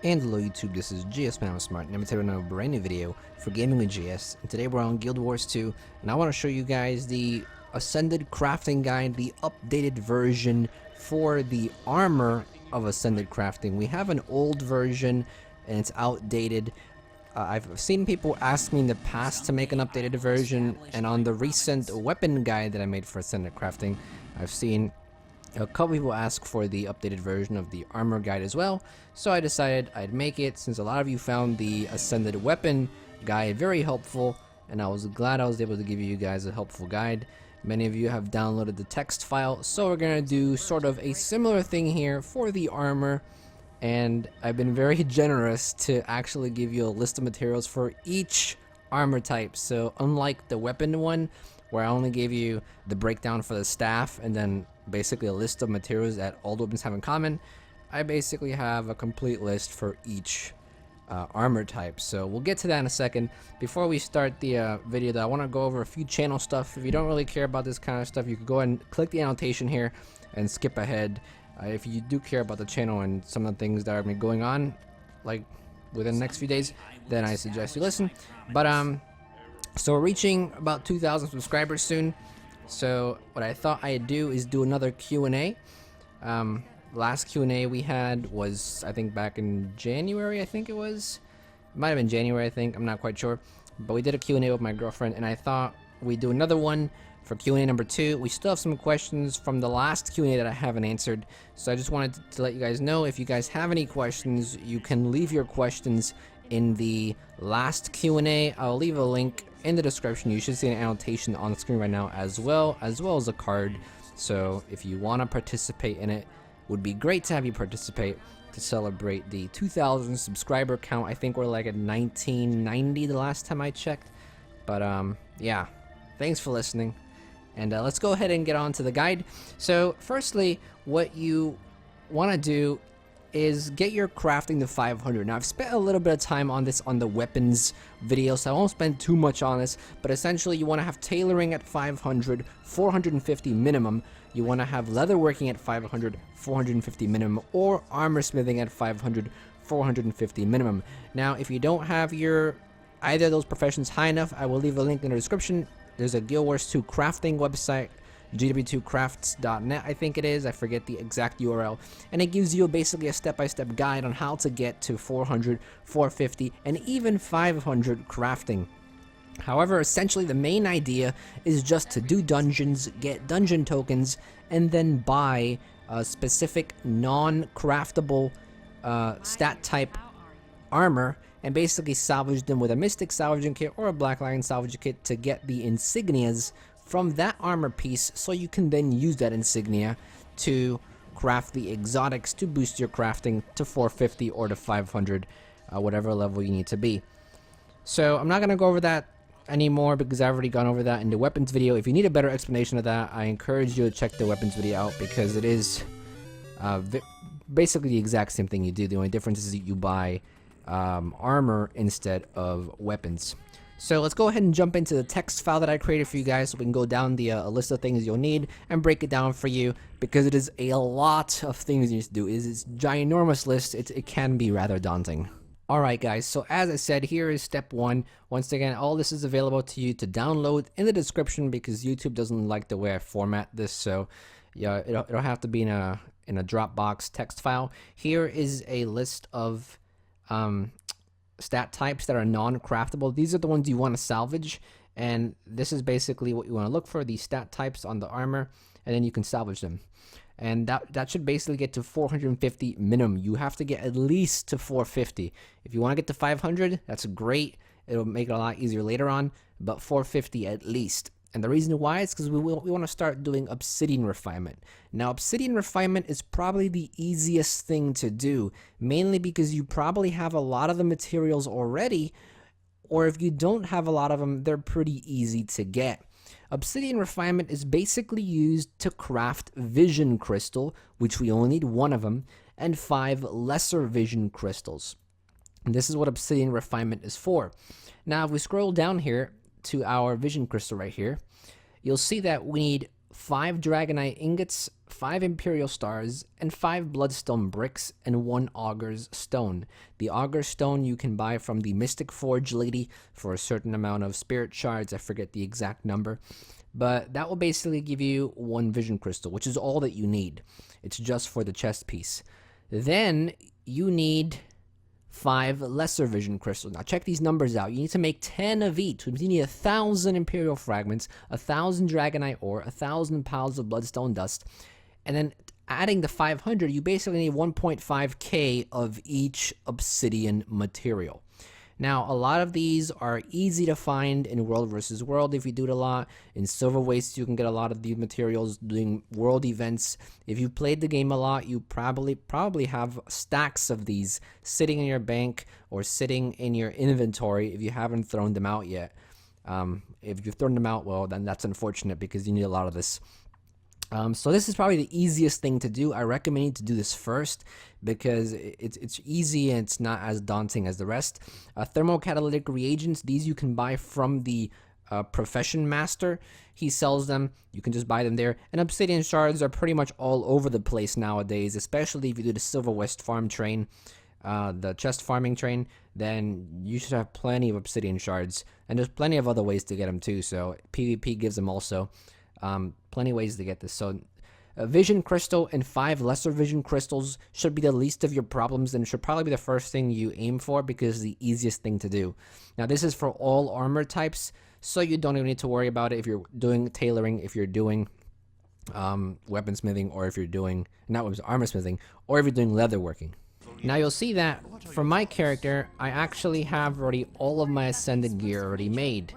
And hello YouTube, this is GSmaniamsmart, and I'm taking a brand new video for Gaming with GS. And today we're on Guild Wars 2, and I want to show you guys the Ascended Crafting Guide, the updated version for the armor of Ascended Crafting. We have an old version, and it's outdated. I've seen people ask me in the past to make an updated version, and on the recent weapon guide that I made for Ascended Crafting, I've seen a couple people ask for the updated version of the armor guide as well, so I decided I'd make it since a lot of you found the Ascended Weapon guide very helpful, and I was glad I was able to give you guys a helpful guide. Many of you have downloaded the text file, so we're gonna do sort of a similar thing here for the armor, and I've been very generous to actually give you a list of materials for each armor type. So unlike the weapon one, where I only gave you the breakdown for the staff and then basically a list of materials that all the weapons have in common, I basically have a complete list for each armor type. So we'll get to that in a second. Before we start the video though, I want to go over a few channel stuff. If you don't really care about this kind of stuff, you can go ahead and click the annotation here and skip ahead. If you do care about the channel and some of the things that are going on like within the next few days, then I suggest you listen. But so we're reaching about 2,000 subscribers soon. So what I thought I'd do is do another Q&A. Last Q&A we had was, I think, back in January, I think it was. It might have been January, I think. I'm not quite sure. But we did a Q&A with my girlfriend, and I thought we'd do another one for Q&A number 2. We still have some questions from the last Q&A that I haven't answered. So I just wanted to let you guys know, if you guys have any questions, you can leave your questions in the last Q&A. I'll leave a link in the description. You should see an annotation on the screen right now as well as a card. So if you want to participate in it, would be great to have you participate to celebrate the 2,000 subscriber count. I think we're like at 1990 the last time I checked. But yeah, thanks for listening, and let's go ahead and get on to the guide. So firstly, what you want to do is get your crafting to 500. Now I've spent a little bit of time on this on the weapons video, so I won't spend too much on this, but essentially you want to have tailoring at 500, 450 minimum. You want to have leatherworking at 500, 450 minimum, or armorsmithing at 500, 450 minimum. Now if you don't have your either of those professions high enough, I will leave a link in the description. There's a Guild Wars 2 crafting website, gw2crafts.net, I think it is. I forget the exact URL, and it gives you basically a step-by-step guide on how to get to 400, 450, and even 500 crafting. However, essentially the main idea is just to do dungeons, get dungeon tokens, and then buy a specific non-craftable stat type armor, and basically salvage them with a mystic salvaging kit or a black lion salvaging kit to get the insignias from that armor piece, so you can then use that insignia to craft the exotics to boost your crafting to 450 or to 500, whatever level you need to be. So I'm not going to go over that anymore because I've already gone over that in the weapons video. If you need a better explanation of that, I encourage you to check the weapons video out, because it is basically the exact same thing you do. The only difference is that you buy armor instead of weapons. So let's go ahead and jump into the text file that I created for you guys, so we can go down the list of things you'll need and break it down for you, because it is a lot of things you need to do. It is a ginormous list. It can be rather daunting. Alright guys, so as I said, here is step 1. Once again, all this is available to you to download in the description, because YouTube doesn't like the way I format this, so yeah, it'll have to be in a Dropbox text file. Here is a list of stat types that are non-craftable. These are the ones you want to salvage, and this is basically what you want to look for, these stat types on the armor, and then you can salvage them. And that should basically get to 450 minimum. You have to get at least to 450. If you want to get to 500, that's great. It'll make it a lot easier later on, but 450 at least. And the reason why is because we want to start doing Obsidian refinement. Now, Obsidian refinement is probably the easiest thing to do, mainly because you probably have a lot of the materials already, or if you don't have a lot of them, they're pretty easy to get. Obsidian refinement is basically used to craft vision crystal, which we only need 1 of them, and 5 lesser vision crystals. And this is what Obsidian refinement is for. Now, if we scroll down here to our vision crystal right here, you'll see that we need 5 Dragonite ingots, 5 Imperial stars, and 5 Bloodstone bricks, and 1 Auger's stone. The Auger stone you can buy from the Mystic Forge lady for a certain amount of spirit shards. I forget the exact number. But that will basically give you 1 vision crystal, which is all that you need. It's just for the chest piece. Then you need 5 lesser vision crystals. Now check these numbers out. You need to make 10 of each. You need 1,000 Imperial fragments, 1,000 Dragonite ore, 1,000 piles of Bloodstone dust, and then adding the 500, you basically need 1.5k of each Obsidian material. Now, a lot of these are easy to find in World vs. World if you do it a lot. In Silver Waste, you can get a lot of these materials doing world events. If you've played the game a lot, you probably have stacks of these sitting in your bank or sitting in your inventory if you haven't thrown them out yet. If you've thrown them out, well, then that's unfortunate because you need a lot of this. So this is probably the easiest thing to do. I recommend you to do this first because it's easy and it's not as daunting as the rest. Thermocatalytic reagents, these you can buy from the Profession Master. He sells them. You can just buy them there. And Obsidian shards are pretty much all over the place nowadays, especially if you do the Silver West farm train, the chest farming train, then you should have plenty of Obsidian shards. And there's plenty of other ways to get them too, so PvP gives them also. Plenty of ways to get this. So a vision crystal and 5 lesser vision crystals should be the least of your problems and should probably be the first thing you aim for because it's the easiest thing to do. Now this is for all armor types, so you don't even need to worry about it if you're doing tailoring, if you're doing weaponsmithing, or if you're doing armorsmithing, or if you're doing leatherworking. Now you'll see that for my character, I actually have already all of my ascended gear already made.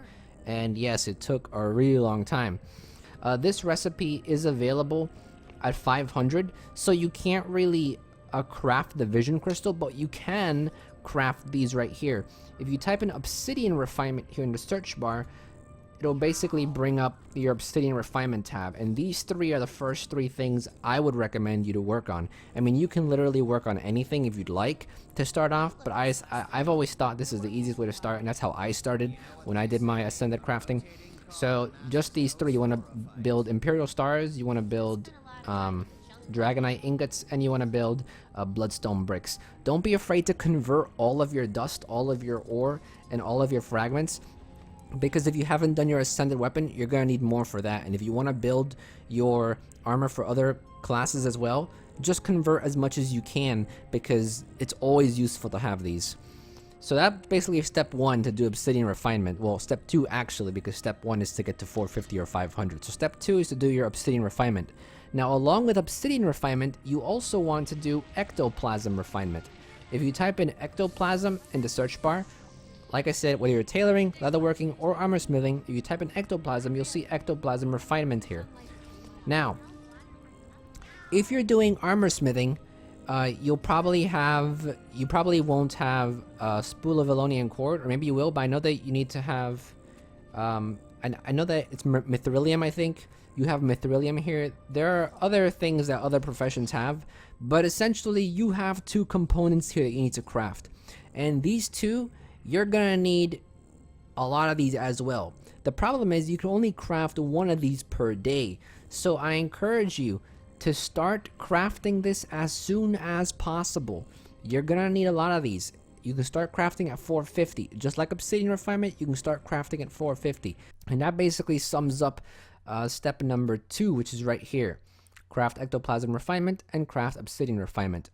And yes, it took a really long time. This recipe is available at 500, so you can't really craft the vision crystal, but you can craft these right here. If you type in Obsidian refinement here in the search bar, it'll basically bring up your Obsidian refinement tab, and these 3 are the first 3 things I would recommend you to work on. I mean, you can literally work on anything if you'd like to start off, but I've always thought this is the easiest way to start, and that's how I started when I did my ascended crafting. So just these 3, you want to build Imperial stars, you want to build Dragonite ingots, and you want to build Bloodstone bricks. Don't be afraid to convert all of your dust, all of your ore, and all of your fragments, because if you haven't done your ascended weapon, you're going to need more for that. And if you want to build your armor for other classes as well, just convert as much as you can because it's always useful to have these. So that's basically step 1 to do Obsidian refinement. Well, step 2 actually, because step 1 is to get to 450 or 500. So step 2 is to do your Obsidian refinement. Now, along with Obsidian refinement, you also want to do Ectoplasm refinement. If you type in Ectoplasm in the search bar, like I said, whether you're tailoring, leatherworking, or armorsmithing, if you type in Ectoplasm, you'll see Ectoplasm refinement here. Now, if you're doing armorsmithing, you probably won't have a spool of Elonian cord, or maybe you will, but I know that you need to have, I know that it's mithrilium, I think. You have mithrilium here. There are other things that other professions have, but essentially you have 2 components here that you need to craft. And these 2, you're gonna need a lot of these as well. The problem is you can only craft 1 of these per day, so I encourage you to start crafting this as soon as possible. You're gonna need a lot of these. You can start crafting at 450. Just like Obsidian refinement, you can start crafting at 450. And that basically sums up step number 2, which is right here. Craft Ectoplasm refinement and craft Obsidian refinement.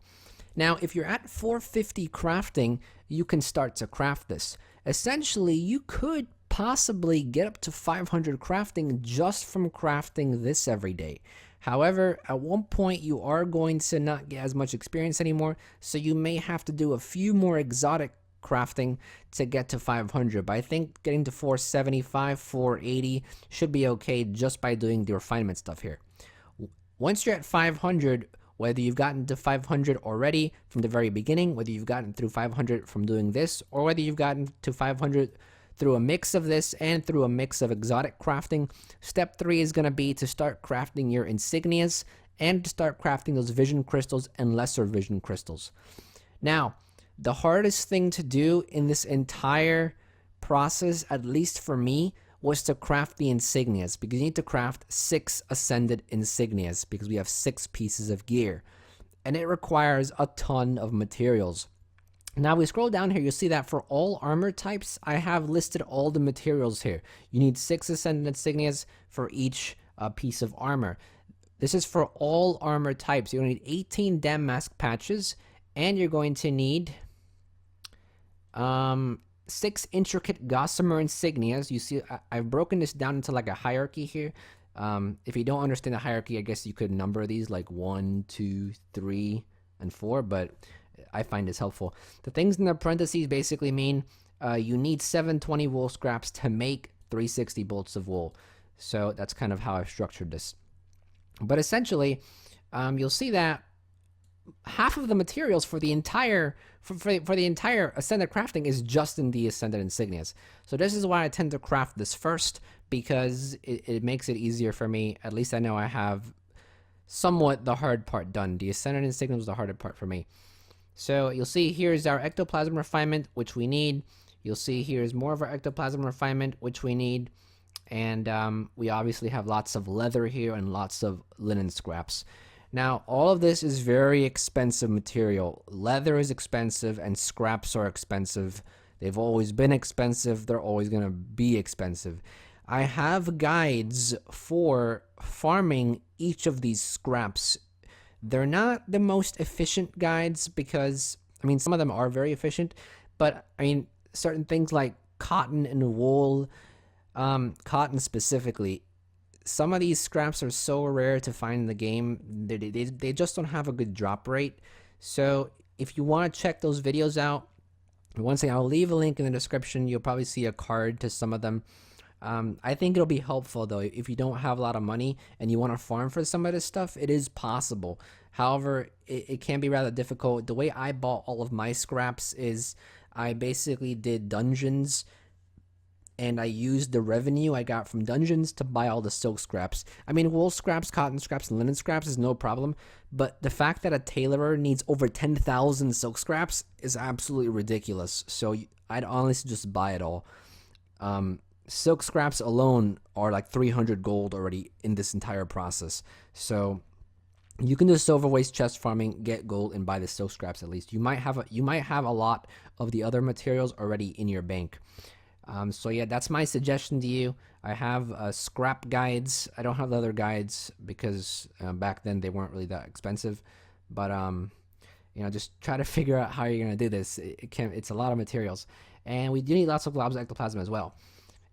Now, if you're at 450 crafting, you can start to craft this. Essentially, you could possibly get up to 500 crafting just from crafting this every day. However, at one point you are going to not get as much experience anymore, so you may have to do a few more exotic crafting to get to 500, but I think getting to 475, 480 should be okay just by doing the refinement stuff here. Once you're at 500, whether you've gotten to 500 already from the very beginning, whether you've gotten through 500 from doing this, or whether you've gotten to 500 through a mix of this and through a mix of exotic crafting, step 3 is going to be to start crafting your insignias and to start crafting those vision crystals and lesser vision crystals. Now, the hardest thing to do in this entire process, at least for me, was to craft the insignias, because you need to craft 6 ascended insignias because we have 6 pieces of gear, and it requires a ton of materials. Now we scroll down here, you'll see that for all armor types, I have listed all the materials here. You need 6 ascended insignias for each piece of armor. This is for all armor types. You're going to need 18 dam mask patches, and you're going to need 6 intricate gossamer insignias. You see, I've broken this down into like a hierarchy here. If you don't understand the hierarchy, I guess you could number these like 1, 2, 3, and 4, but I find this helpful. The things in the parentheses basically mean you need 720 wool scraps to make 360 bolts of wool. So that's kind of how I've structured this. But essentially, you'll see that half of the materials for the entire for the entire ascended crafting is just in the ascended insignias. So this is why I tend to craft this first, because it makes it easier for me. At least I know I have somewhat the hard part done. The ascended insignia was the harder part for me. So you'll see here's our ectoplasm refinement, which we need. You'll see here's more of our ectoplasm refinement, which we need. And we obviously have lots of leather here and lots of linen scraps. Now, all of this is very expensive material. Leather is expensive and scraps are expensive. They've always been expensive. They're always going to be expensive. I have guides for farming each of these scraps. They're not the most efficient guides because, I mean, some of them are very efficient, but I mean, certain things like cotton and wool, cotton specifically, some of these scraps are so rare to find in the game. They just don't have a good drop rate. So if you want to check those videos out, once again, I'll leave a link in the description. You'll probably see a card to some of them. I think it'll be helpful though if you don't have a lot of money and you want to farm for some of this stuff. It is possible. However, it can be rather difficult. The way I bought all of my scraps is I basically did dungeons, and I used the revenue I got from dungeons to buy all the silk scraps. I mean, wool scraps, cotton scraps, and linen scraps is no problem, but the fact that a tailorer needs over 10,000 silk scraps is absolutely ridiculous. So I'd honestly just buy it all. Silk scraps alone are like 300 gold already in this entire process. So you can do silver waste chest farming, get gold, and buy the silk scraps at least. You might have a lot of the other materials already in your bank. So yeah, that's my suggestion to you. I have scrap guides. I don't have leather guides because back then they weren't really that expensive. But you know, just try to figure out how you're gonna do this. It's a lot of materials, and we do need lots of globs of ectoplasm as well.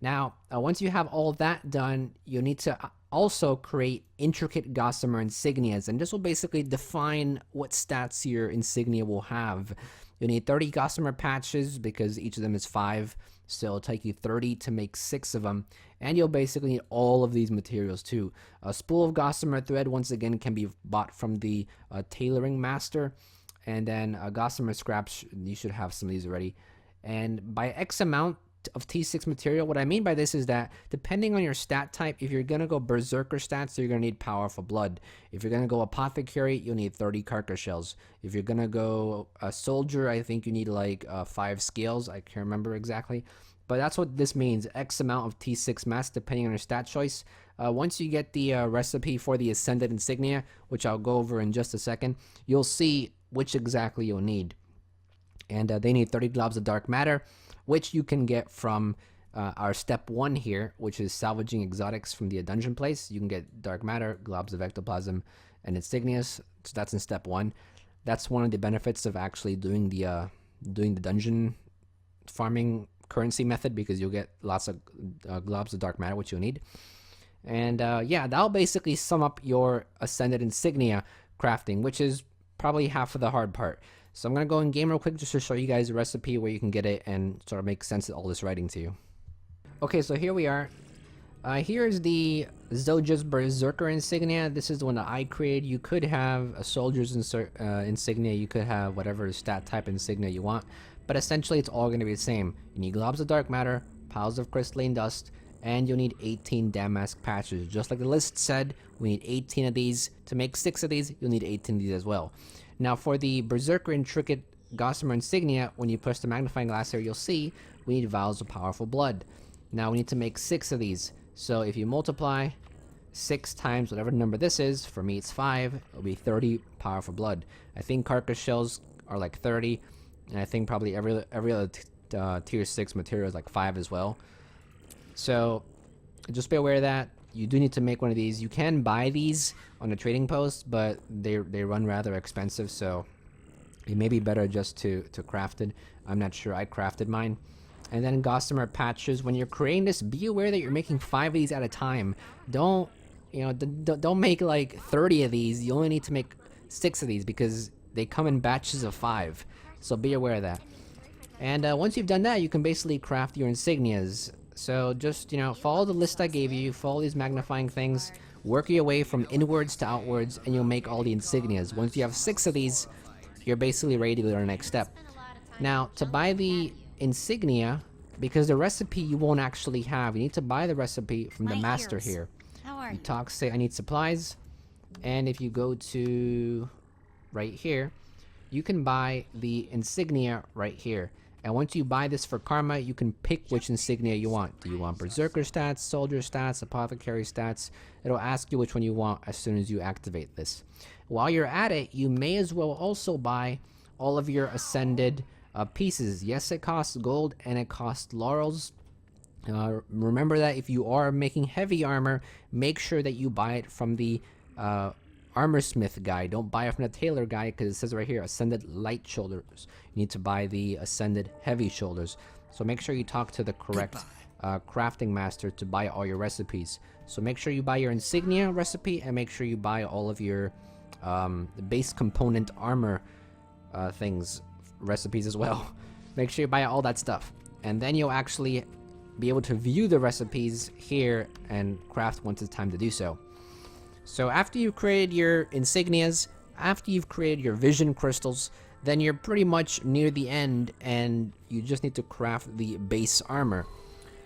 Now, once you have all that done, you need to also create intricate gossamer insignias, and this will basically define what stats your insignia will have. You need 30 gossamer patches because each of them is 5. So it'll take you 30 to make 6 of them. And you'll basically need all of these materials too. A spool of gossamer thread, once again, can be bought from the tailoring master. And then gossamer scraps, you should have some of these already. And by X amount of T6 material, what I mean by this is that depending on your stat type, if you're going to go berserker stats, you're going to need powerful blood. If you're going to go apothecary, you'll need 30 carcass shells. If you're going to go a soldier, I think you need like 5 scales. I can't remember exactly, but that's what this means. X amount of T6 mass depending on your stat choice. Once you get the recipe for the ascended insignia, which I'll go over in just a second, you'll see which exactly you'll need. And they need 30 globs of dark matter, which you can get from our step 1 here, which is salvaging exotics from the dungeon place. You can get dark matter, globs of ectoplasm, and insignias. So that's in step 1. That's one of the benefits of actually doing the dungeon farming currency method, because you'll get lots of globs of dark matter, which you'll need. And yeah, that'll basically sum up your ascended insignia crafting, which is probably half of the hard part. So I'm going to go in game real quick just to show you guys a recipe where you can get it and sort of make sense of all this writing to you. Okay, so here we are. Here's the Zoja's Berserker insignia. This is the one that I created. You could have a soldier's insignia. You could have whatever stat type insignia you want. But essentially, it's all going to be the same. You need globs of dark matter, piles of crystalline dust, and you'll need 18 damask patches. Just like the list said, we need 18 of these. To make 6 of these, you'll need 18 of these as well. Now for the Berserker Intricate Gossamer Insignia, when you push the magnifying glass here, you'll see we need vials of powerful blood. Now we need to make 6 of these. So if you multiply 6 times whatever number this is, for me it's 5, it'll be 30 powerful blood. I think carcass shells are like 30, and I think probably every other tier 6 material is like 5 as well. So just be aware of that. You do need to make one of these. You can buy these on a trading post, but they run rather expensive, so it may be better just to craft it. I'm not sure. I crafted mine. And then gossamer patches. When you're creating this, be aware that you're making 5 of these at a time. Don't don't make like 30 of these. You only need to make 6 of these because they come in batches of 5. So be aware of that. And once you've done that, you can basically craft your insignias. So just, follow the list I gave you, follow these magnifying things, work your way from inwards to outwards, and you'll make all the insignias. Once you have 6 of these, you're basically ready to go to the next step. Now, to buy the insignia, because the recipe you won't actually have, you need to buy the recipe from the master here. You talk, say, I need supplies, and if you go to right here, you can buy the insignia right here. And once you buy this for karma, you can pick which insignia you want. Do you want berserker stats, soldier stats, apothecary stats? It'll ask you which one you want as soon as you activate this. While you're at it, you may as well also buy all of your ascended pieces. Yes, it costs gold and it costs laurels. Remember that if you are making heavy armor, make sure that you buy it from the Armorsmith guy. Don't buy it from the Tailor guy because it says right here, ascended light shoulders. You need to buy the ascended heavy shoulders. So make sure you talk to the correct crafting master to buy all your recipes. So make sure you buy your insignia recipe and make sure you buy all of your base component armor recipes as well. Make sure you buy all that stuff. And then you'll actually be able to view the recipes here and craft once it's time to do so. So after you've created your insignias, after you've created your vision crystals, then you're pretty much near the end and you just need to craft the base armor,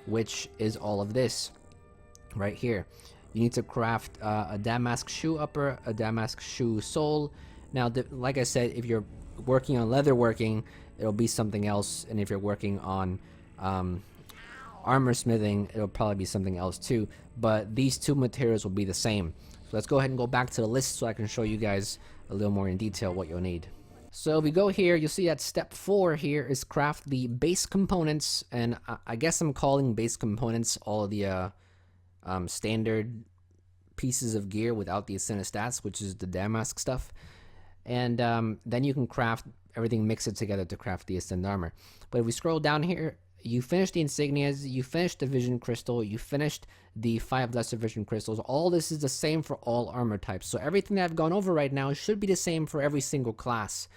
which is all of this right here. You need to craft a damask shoe upper, a damask shoe sole. Now, like I said, if you're working on leatherworking, it'll be something else, and if you're working on armor smithing, it'll probably be something else too, but these two materials will be the same. So let's go ahead and go back to the list so I can show you guys a little more in detail what you'll need. So if we go here, you'll see that step 4 here is craft the base components, and I guess I'm calling base components all of the standard pieces of gear without the ascended stats, which is the damask stuff. And then you can craft everything, mix it together to craft the ascended armor. But if we scroll down here, you finished the insignias, you finished the vision crystal, you finished the 5 lesser vision crystals. All this is the same for all armor types. So everything that I've gone over right now should be the same for every single class,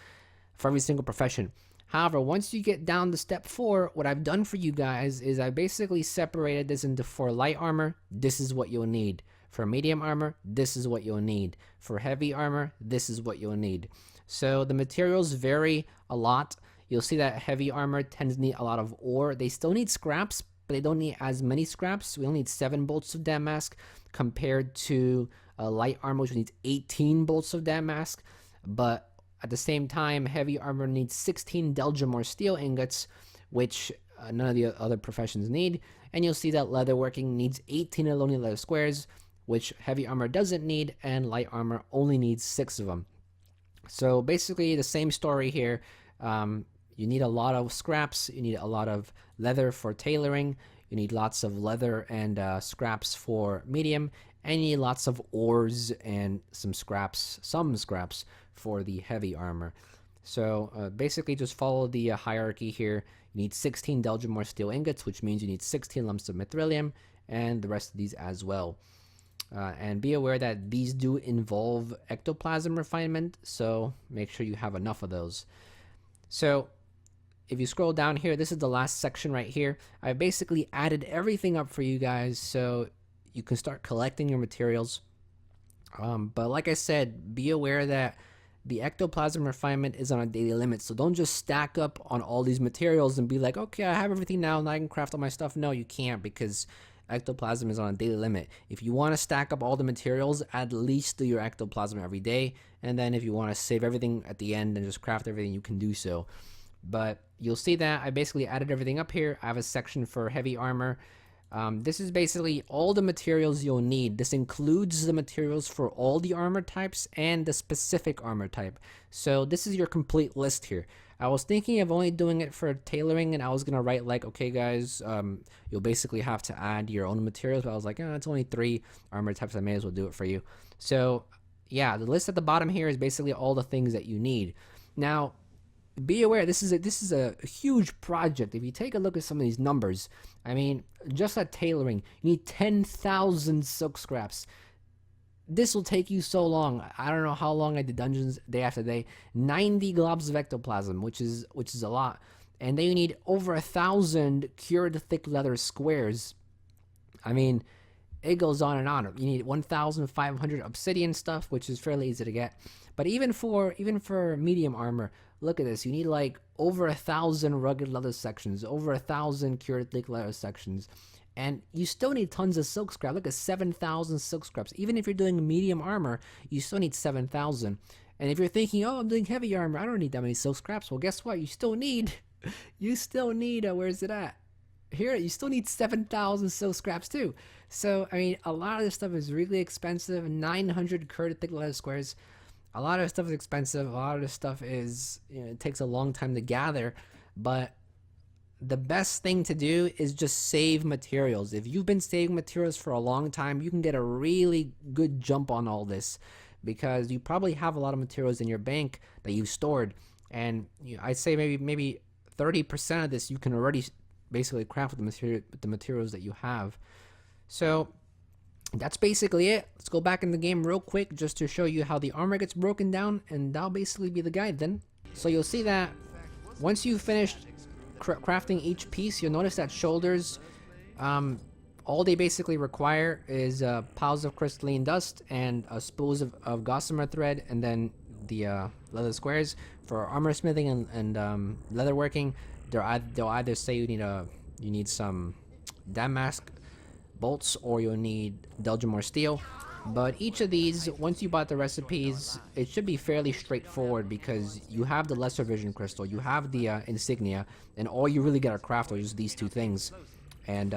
for every single profession. However, once you get down to step 4, what I've done for you guys is I basically separated this into, for light armor, this is what you'll need. For medium armor, this is what you'll need. For heavy armor, this is what you'll need. So the materials vary a lot. You'll see that heavy armor tends to need a lot of ore. They still need scraps, but they don't need as many scraps. We only need 7 bolts of damask compared to light armor, which needs 18 bolts of damask. But at the same time, heavy armor needs 16 Delgem or steel ingots, which none of the other professions need. And you'll see that leatherworking needs 18 aluminum leather squares, which heavy armor doesn't need, and light armor only needs 6 of them. So basically the same story here. You need a lot of scraps, you need a lot of leather for tailoring, you need lots of leather and scraps for medium, and you need lots of ores and some scraps for the heavy armor. So basically just follow the hierarchy here. You need 16 Delgem or steel ingots, which means you need 16 lumps of mithrilium, and the rest of these as well. And be aware that these do involve ectoplasm refinement, so make sure you have enough of those. So if you scroll down here, this is the last section right here. I basically added everything up for you guys so you can start collecting your materials. But like I said, be aware that the ectoplasm refinement is on a daily limit. So don't just stack up on all these materials and be like, okay, I have everything now and I can craft all my stuff. No, you can't, because ectoplasm is on a daily limit. If you want to stack up all the materials, at least do your ectoplasm every day. And then if you want to save everything at the end and just craft everything, you can do so. But you'll see that I basically added everything up here. I have a section for heavy armor. This is basically all the materials you'll need. This includes the materials for all the armor types and the specific armor type. So this is your complete list here. I was thinking of only doing it for tailoring, and I was gonna write like, okay guys, you'll basically have to add your own materials, but I was like, it's only 3 armor types, I may as well do it for you. So yeah, the list at the bottom here is basically all the things that you need. Now be aware, this is a huge project. If you take a look at some of these numbers, I mean, just at tailoring, you need 10,000 silk scraps. This will take you so long. I don't know how long I did dungeons day after day. 90 globs of ectoplasm, which is a lot. And then you need over 1,000 cured thick leather squares. I mean, it goes on and on. You need 1,500 obsidian stuff, which is fairly easy to get. But even for medium armor, look at this. You need like over 1,000 rugged leather sections, over 1,000 cured thick leather sections. And you still need tons of silk scrap. Look at 7,000 silk scraps. Even if you're doing medium armor, you still need 7,000. And if you're thinking, oh, I'm doing heavy armor, I don't need that many silk scraps. Well, guess what? You still need, where's it at? Here, you still need 7,000 silk scraps too. So, I mean, a lot of this stuff is really expensive. 900 cured thick leather squares. A lot of this stuff is expensive. A lot of this stuff is, it takes a long time to gather. But the best thing to do is just save materials. If you've been saving materials for a long time, you can get a really good jump on all this, because you probably have a lot of materials in your bank that you've stored, and I'd say maybe 30% of this you can already basically craft with the materials that you have. So that's basically it. Let's go back in the game real quick just to show you how the armor gets broken down, and that'll basically be the guide then. So you'll see that once you've finished crafting each piece, you'll notice that shoulders, all they basically require is piles of crystalline dust and spools of gossamer thread, and then the leather squares. For armor smithing and leatherworking, they'll either say you need some damask bolts, or you'll need Belgium or steel. But each of these, once you bought the recipes, it should be fairly straightforward, because you have the lesser vision crystal, you have the insignia, and all you really gotta craft are just these 2 things. And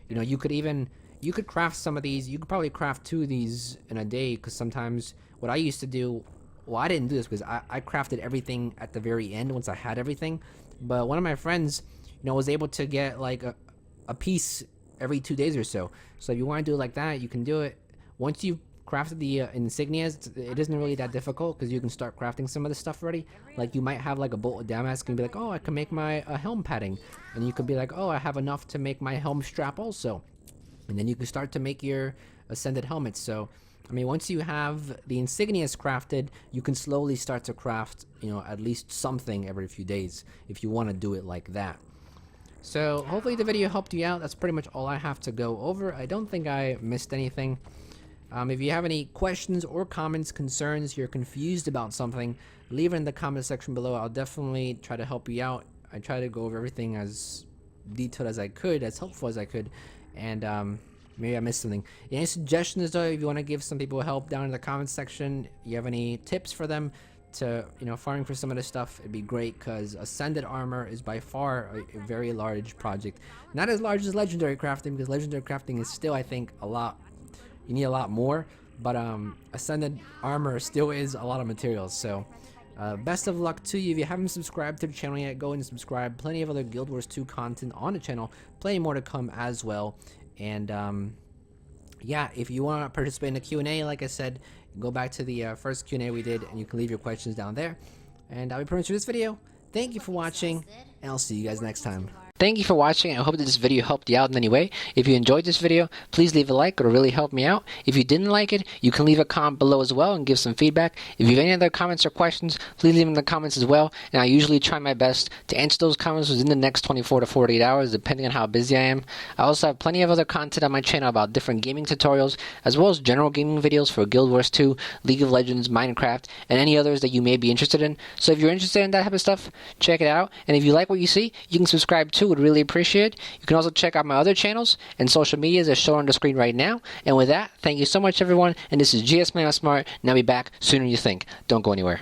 you could craft some of these. You could probably craft 2 of these in a day, because sometimes what I used to do, well, I didn't do this because I crafted everything at the very end once I had everything. But one of my friends, was able to get like a piece every 2 days or so. So if you want to do it like that, you can do it. Once you've crafted the insignias, it isn't really that difficult, because you can start crafting some of the stuff already. Like, you might have like a bolt of damask and be like, oh, I can make my helm padding. And you could be like, oh, I have enough to make my helm strap also. And then you can start to make your ascended helmets. So, I mean, once you have the insignias crafted, you can slowly start to craft, at least something every few days, if you want to do it like that. So, hopefully the video helped you out. That's pretty much all I have to go over. I don't think I missed anything. If you have any questions or comments, concerns, you're confused about something, leave it in the comment section below. I'll definitely try to help you out. I try to go over everything as detailed as I could, as helpful as I could, and maybe I missed something. Any suggestions though, if you want to give some people help down in the comment section, you have any tips for them to, farming for some of this stuff, it'd be great, because ascended armor is by far a very large project. Not as large as legendary crafting, because legendary crafting is still, I think, you need a lot more, but ascended armor still is a lot of materials. So best of luck to you. If you haven't subscribed to the channel yet, go and subscribe. Plenty of other Guild Wars 2 content on the channel, plenty more to come as well. And yeah, if you want to participate in the Q&A, like I said, go back to the first Q&A we did, and you can leave your questions down there. And I'll be pretty much for this video. Thank you for watching, and I'll see you guys next time. Thank you for watching. I hope that this video helped you out in any way. If you enjoyed this video, please leave a like. It'll really help me out. If you didn't like it, you can leave a comment below as well and give some feedback. If you have any other comments or questions, please leave them in the comments as well. And I usually try my best to answer those comments within the next 24 to 48 hours, depending on how busy I am. I also have plenty of other content on my channel about different gaming tutorials, as well as general gaming videos for Guild Wars 2, League of Legends, Minecraft, and any others that you may be interested in. So if you're interested in that type of stuff, check it out. And if you like what you see, you can subscribe too. Would really appreciate it. You can also check out my other channels and social medias as shown on the screen right now. And with that, thank you so much, everyone. And this is GSmaniamsmart, and I'll be back sooner than you think. Don't go anywhere.